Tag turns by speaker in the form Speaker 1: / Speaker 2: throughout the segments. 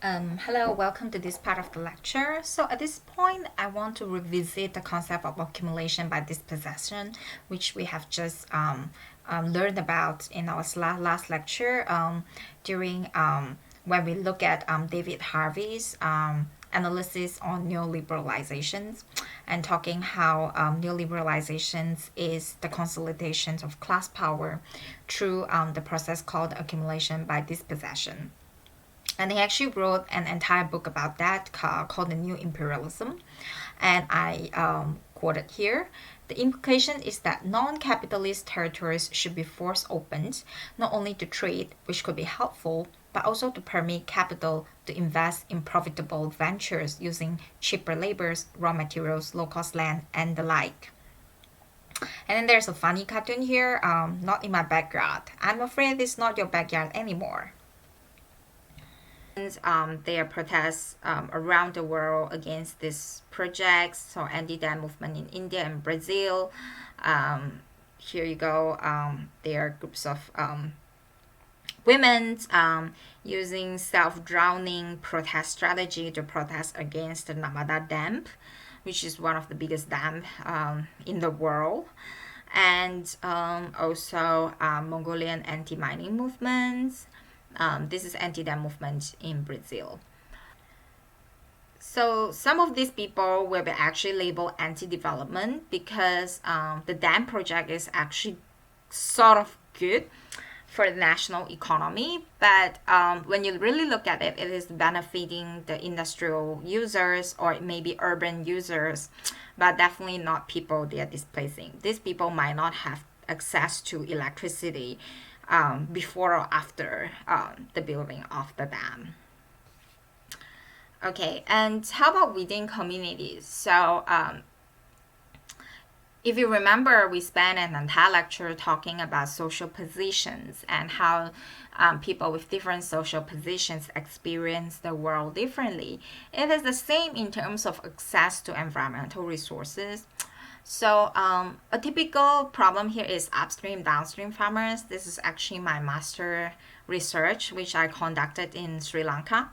Speaker 1: Hello, welcome to this part of the lecture. So at this point, I want to revisit the concept of accumulation by dispossession, which we have just learned about in our last lecture during when we look at David Harvey's analysis on neoliberalizations and talking how neoliberalizations is the consolidation of class power through the process called accumulation by dispossession. And he actually wrote an entire book about that called The New Imperialism. And I quoted here. The implication is that non capitalist territories should be forced opened, not only to trade, which could be helpful, but also to permit capital to invest in profitable ventures using cheaper labors, raw materials, low cost land, and the like. And then there's a funny cartoon here, not in my backyard. I'm afraid it's not your backyard anymore. There are protests around the world against these projects. So anti-dam movement in India and Brazil. Here you go. There are groups of women using self-drowning protest strategy to protest against the Narmada Dam, which is one of the biggest dams in the world. And also Mongolian anti-mining movements. This is anti-dam movement in Brazil. So some of these people will be actually labeled anti-development because the dam project is actually sort of good for the national economy, but when you really look at it, it is benefiting the industrial users or maybe urban users, but definitely not people they are displacing. These people might not have access to electricity before or after the building of the dam. Okay, and how about within communities? So if you remember, we spent an entire lecture talking about social positions and how people with different social positions experience the world differently. It is the same in terms of access to environmental resources. So a typical problem here is upstream, downstream farmers. This is actually my master research, which I conducted in Sri Lanka.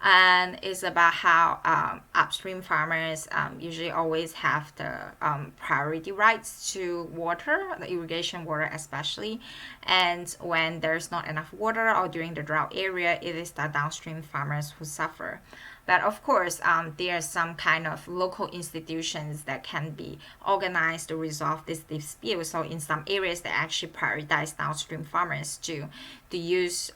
Speaker 1: And it's about how upstream farmers usually always have the priority rights to water, the irrigation water especially. And when there's not enough water or during the drought area, it is the downstream farmers who suffer. But of course, there are some kind of local institutions that can be organized to resolve this dispute. So in some areas, they actually prioritize downstream farmers to use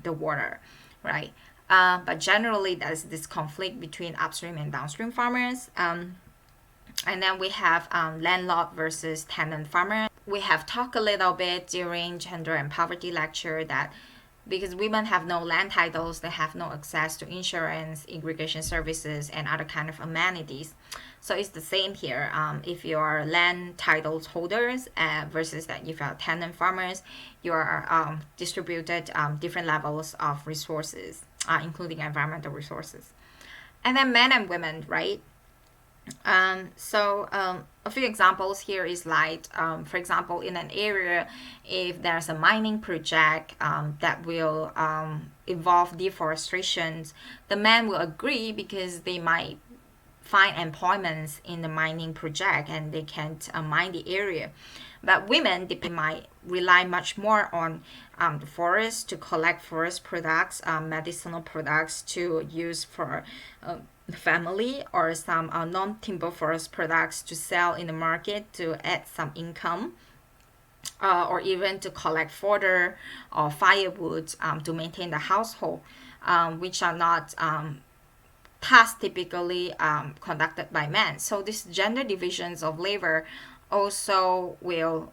Speaker 1: the water, right? But generally, there's this conflict between upstream and downstream farmers. And then we have landlord versus tenant farmer. We have talked a little bit during gender and poverty lecture that because women have no land titles, they have no access to insurance, irrigation services, and other kind of amenities. So it's the same here. If you are land titles holders versus that if you are tenant farmers, you are distributed different levels of resources, including environmental resources. And then men and women, right? A few examples here is like, for example, in an area, if there's a mining project that will involve deforestation, the men will agree because they might find employments in the mining project and they can't mine the area. But women, they might rely much more on the forest to collect forest products, medicinal products to use for family, or some non-timber forest products to sell in the market to add some income, or even to collect fodder or firewood to maintain the household, which are not tasks typically conducted by men. So these gender divisions of labor also will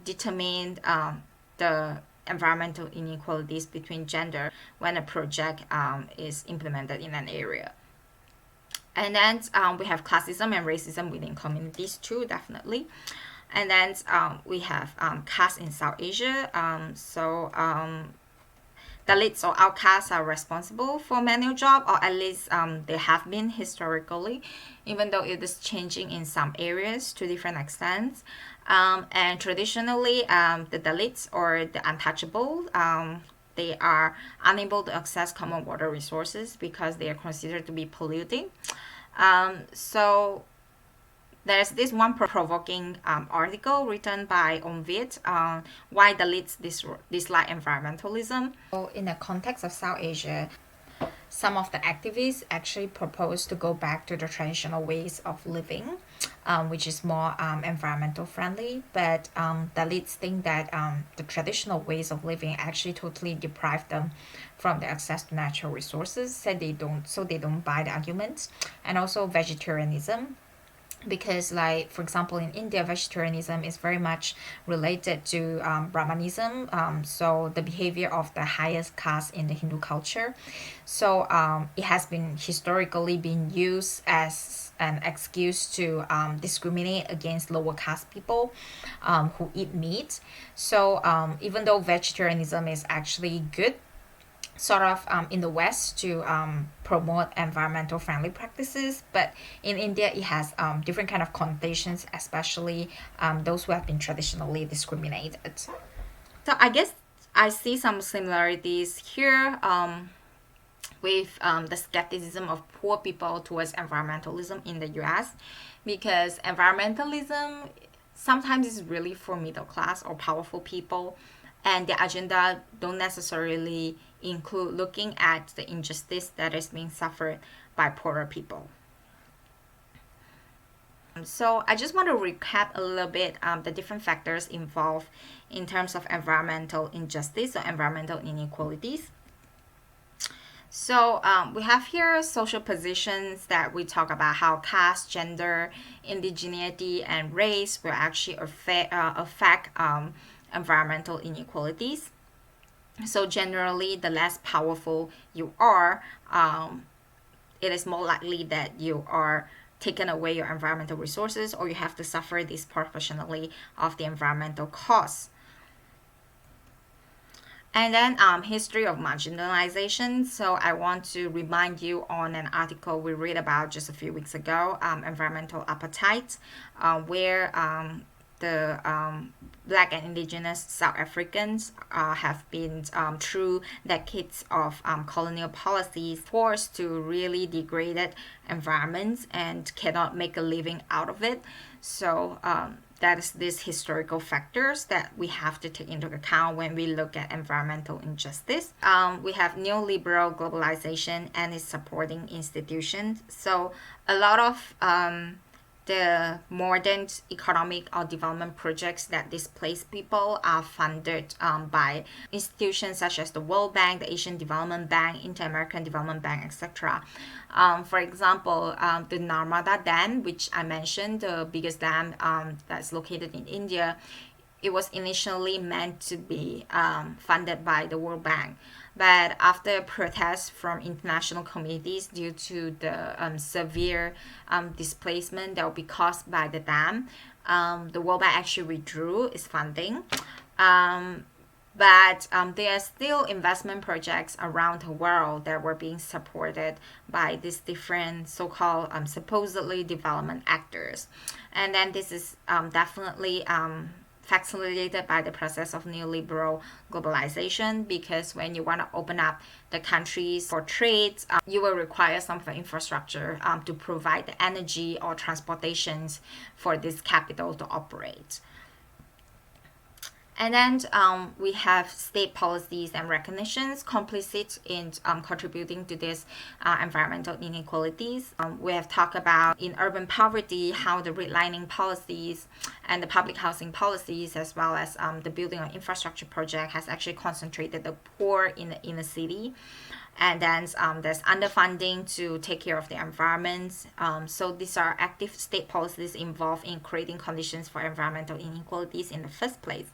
Speaker 1: determine the environmental inequalities between gender when a project is implemented in an area. And then we have classism and racism within communities too, definitely. And then we have caste in South Asia. Dalits or outcasts are responsible for manual job, or at least they have been historically, even though it is changing in some areas to different extents. And traditionally, the Dalits or the untouchable they are unable to access common water resources because they are considered to be polluting. So there's this one provoking article written by Onvit, why the elites dislike environmentalism. So in the context of South Asia, some of the activists actually propose to go back to the traditional ways of living, which is more environmental friendly. But the elites think that the traditional ways of living actually totally deprive them from the access to natural resources. So they don't buy the arguments. And also vegetarianism, because like for example in India, vegetarianism is very much related to Brahmanism, so the behavior of the highest caste in the Hindu culture. So it has been historically been used as an excuse to discriminate against lower caste people who eat meat. So even though vegetarianism is actually good sort of in the West to promote environmental friendly practices, but in India it has different kind of connotations, especially those who have been traditionally discriminated. So I guess I see some similarities here with the skepticism of poor people towards environmentalism in the US, because environmentalism sometimes is really for middle class or powerful people, and the agenda don't necessarily include looking at the injustice that is being suffered by poorer people. So I just want to recap a little bit the different factors involved in terms of environmental injustice or environmental inequalities. So we have here social positions that we talk about how caste, gender, indigeneity, and race will actually affect environmental inequalities. So generally, the less powerful you are, it is more likely that you are taken away your environmental resources, or you have to suffer disproportionately of the environmental costs. And then history of marginalization. So I want to remind you on an article we read about just a few weeks ago, environmental appetite, where the Black and Indigenous South Africans have been, through decades of colonial policies, forced to really degraded environments and cannot make a living out of it. So that is these historical factors that we have to take into account when we look at environmental injustice. We have neoliberal globalization and its supporting institutions. So a lot of the modern economic or development projects that displace people are funded by institutions such as the World Bank, the Asian Development Bank, Inter-American Development Bank, etc. For example, the Narmada Dam, which I mentioned, the biggest dam that's located in India, it was initially meant to be funded by the World Bank. But after protests from international communities due to the severe displacement that will be caused by the dam, the World Bank actually withdrew its funding. But there are still investment projects around the world that were being supported by these different so-called supposedly development actors. And then this is definitely facilitated by the process of neoliberal globalization, because when you want to open up the countries for trade, you will require some of the infrastructure to provide the energy or transportations for this capital to operate. And then we have state policies and recognitions complicit in contributing to this environmental inequalities. We have talked about in urban poverty how the redlining policies and the public housing policies, as well as the building of infrastructure project, has actually concentrated the poor in the inner city. And then there's underfunding to take care of the environment. So these are active state policies involved in creating conditions for environmental inequalities in the first place.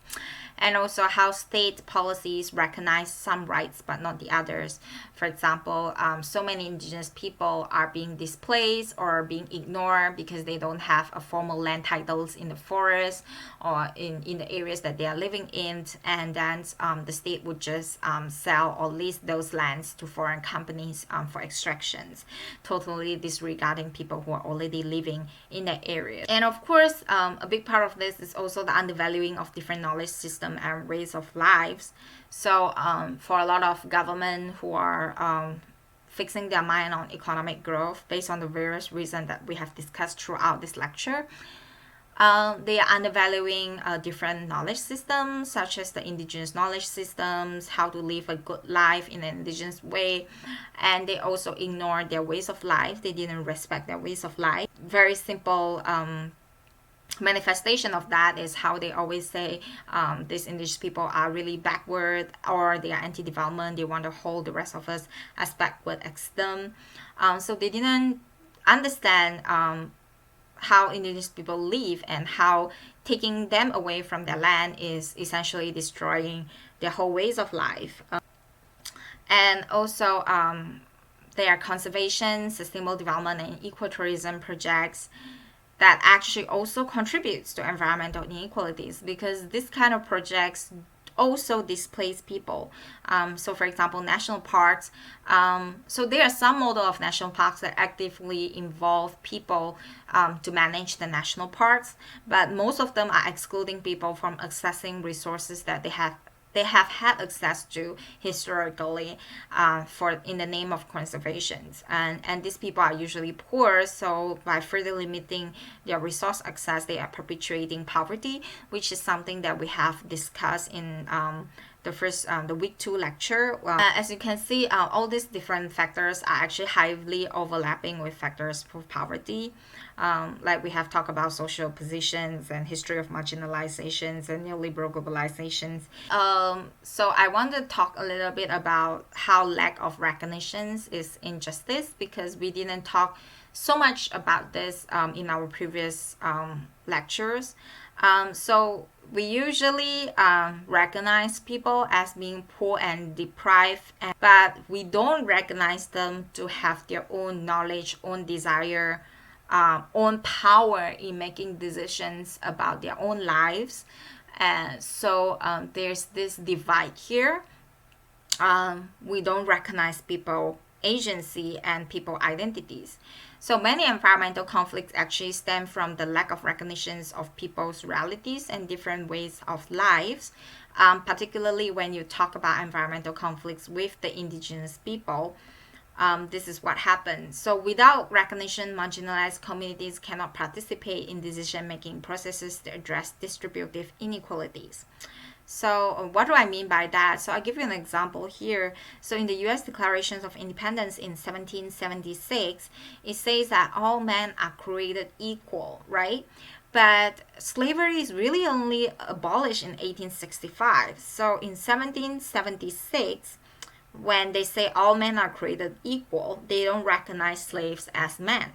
Speaker 1: And also how state policies recognize some rights but not the others. For example, so many indigenous people are being displaced or being ignored because they don't have a formal land titles in the forest or in the areas that they are living in. And then the state would just sell or lease those lands to foreign companies for extractions, totally disregarding people who are already living in that area. And of course, a big part of this is also the undervaluing of different knowledge system and ways of lives. So for a lot of government who are fixing their mind on economic growth based on the various reasons that we have discussed throughout this lecture, they are undervaluing different knowledge systems, such as the indigenous knowledge systems, how to live a good life in an indigenous way. And they also ignore their ways of life. They didn't respect their ways of life. Very simple manifestation of that is how they always say these indigenous people are really backward, or they are anti-development. They want to hold the rest of us as backward as them. So they didn't understand how indigenous people live, and how taking them away from their land is essentially destroying their whole ways of life. And also there are conservation, sustainable development, and ecotourism projects that actually also contributes to environmental inequalities, because this kind of projects also displace people. So for example, national parks. So there are some model of national parks that actively involve people to manage the national parks, but most of them are excluding people from accessing resources that they have had access to historically for in the name of conservation. And these people are usually poor, so by further limiting their resource access, they are perpetuating poverty, which is something that we have discussed in the week 2 lecture. As you can see, all these different factors are actually highly overlapping with factors for poverty. Like we have talked about social positions and history of marginalizations and neoliberal globalizations. So I want to talk a little bit about how lack of recognition is injustice, because we didn't talk so much about this in our previous lectures. So we usually recognize people as being poor and deprived, but we don't recognize them to have their own knowledge, own desire, own power in making decisions about their own lives. And so there's this divide here. We don't recognize people agency and people identities. So many environmental conflicts actually stem from the lack of recognitions of people's realities and different ways of lives, particularly when you talk about environmental conflicts with the indigenous people. This is what happens. So without recognition, marginalized communities cannot participate in decision-making processes to address distributive inequalities. So what do I mean by that? So I'll give you an example here. So in the U.S. Declaration of Independence in 1776, it says that all men are created equal, right? But slavery is really only abolished in 1865. So in 1776, when they say all men are created equal, they don't recognize slaves as men,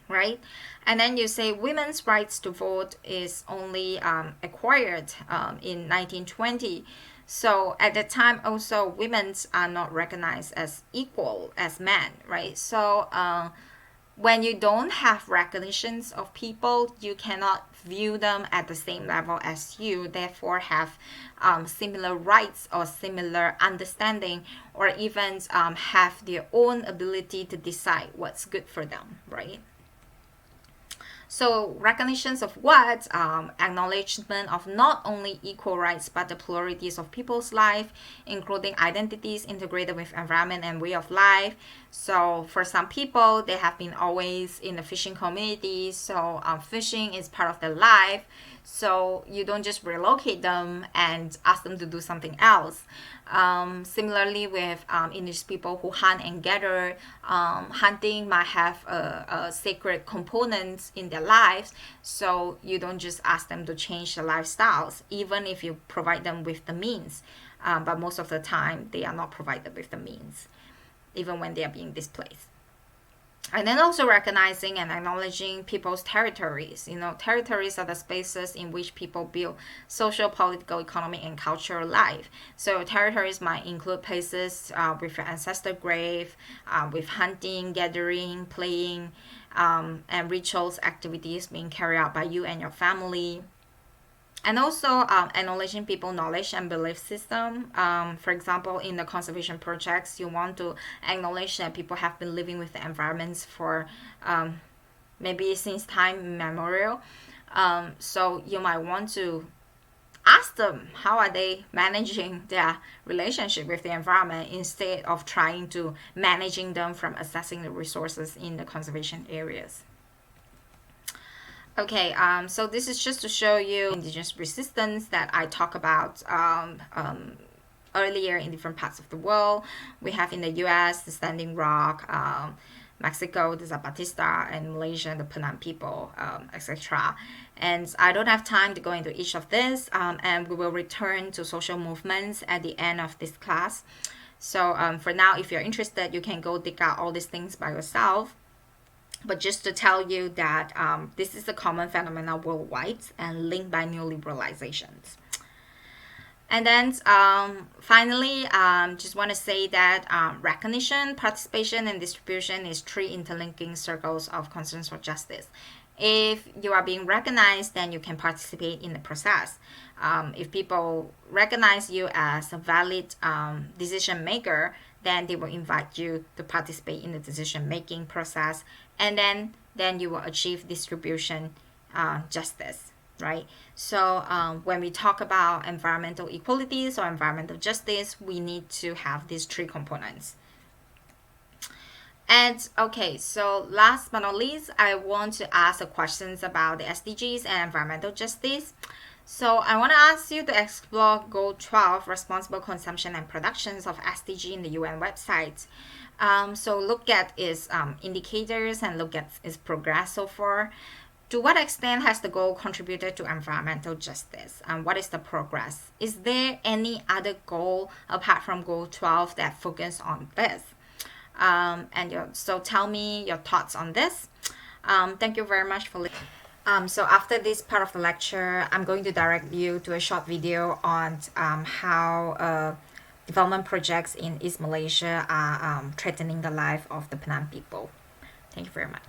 Speaker 1: right? And then you say women's rights to vote is only acquired in 1920. So at that time also women are not recognized as equal as men, right? So when you don't have recognitions of people, you cannot view them at the same level as you, therefore have similar rights or similar understanding, or even have their own ability to decide what's good for them, right? So recognitions of what? Acknowledgement of not only equal rights, but the pluralities of people's life, including identities integrated with environment and way of life. So for some people, they have been always in the fishing community. So fishing is part of their life. So you don't just relocate them and ask them to do something else. Similarly with indigenous people who hunt and gather, hunting might have a sacred components in their lives, so you don't just ask them to change their lifestyles, even if you provide them with the means. But most of the time, they are not provided with the means, even when they are being displaced. And then also recognizing and acknowledging people's territories. Territories are the spaces in which people build social, political, economic, and cultural life. So territories might include places with your ancestor grave, with hunting, gathering, playing, and rituals, activities being carried out by you and your family. And also acknowledging people knowledge and belief system. For example, in the conservation projects, you want to acknowledge that people have been living with the environments for maybe since time immemorial. So you might want to ask them how are they managing their relationship with the environment instead of trying to managing them from assessing the resources in the conservation areas. Okay, so this is just to show you indigenous resistance that I talk about earlier in different parts of the world. We have in the US, the Standing Rock, Mexico, the Zapatista, and Malaysia, the Penang people, etc. And I don't have time to go into each of this, and we will return to social movements at the end of this class. So for now, if you're interested, you can go dig out all these things by yourself. But just to tell you that this is a common phenomenon worldwide and linked by neoliberalizations. And then finally, just want to say that recognition, participation, and distribution is three interlinking circles of concerns for justice. If you are being recognized, then you can participate in the process. If people recognize you as a valid decision maker, then they will invite you to participate in the decision making process, and then you will achieve distribution justice, right? So when we talk about environmental equalities or environmental justice, we need to have these three components. And okay, so last but not least, I want to ask the questions about the SDGs and environmental justice. So I want to ask you to explore Goal 12, Responsible Consumption and Productions of SDG in the UN website. So look at its indicators and look at its progress so far. To what extent has the goal contributed to environmental justice? And what is the progress? Is there any other goal apart from Goal 12 that focus on this? So tell me your thoughts on this. Thank you very much for listening. So after this part of the lecture, I'm going to direct you to a short video on how development projects in East Malaysia are threatening the life of the Penang people. Thank you very much.